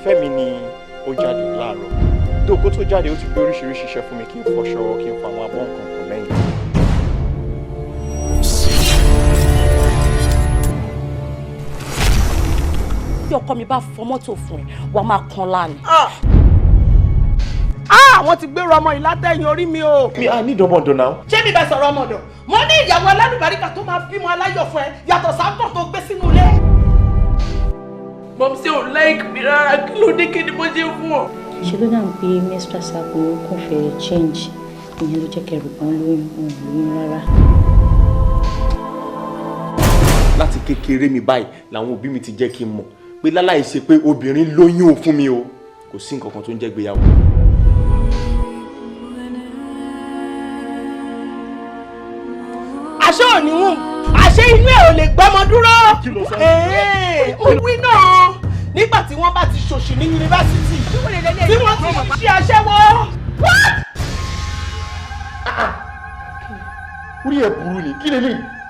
ìfẹ́ mi ni ó jáde láàárọ̀ dókó tó jáde ó ti gbé oríṣiríṣi iṣẹ́ fún mi kí n fọṣọ kí n fa àwọn abọ́ nǹkan kan lẹ́yìn. bí ọkọ mi bá fọ mọ́tò fún ẹ wàá máa kan lánàá. àwọn ti gbèrò ọmọ ìlátẹ̀yìn orí mi o. mi à ní ìdánmọ̀dọ̀ náà. ṣé mi bẹ sọ̀rọ̀ ọmọdọ̀ mo ní ìyàwó alálùbáríkà tó máa bímọ aláyọ̀ fún ẹ yàtọ̀ sábọ̀ tó gbé sínú ilé. mọ̀mí sí ò like mi rárá kí ló dé kí ni mo ṣe fún ọ. ṣe ló dàn pé menstrual cycle kò fẹ́ change ìyẹn ló jẹ́ kẹrù kan lóyún rárá. láti kékeré mi báyìí làwọn òbí mi ti jẹ́ kí n mọ̀ pé láláì ṣe pé obìnrin lóyún fún mi o kò sí nǹkan kan tó ń jẹ́ gbéyàwó. àṣé òní wù àṣé inú ẹ̀ ò lè gbọ́mọ dúró. ó wí náà nígbà tí wọ́n bá ti ṣòṣì ní yunifásitì tí wọ́n ti ṣe aṣẹ́wó. orí ẹ̀ burú ni kí lélẹ́yìí.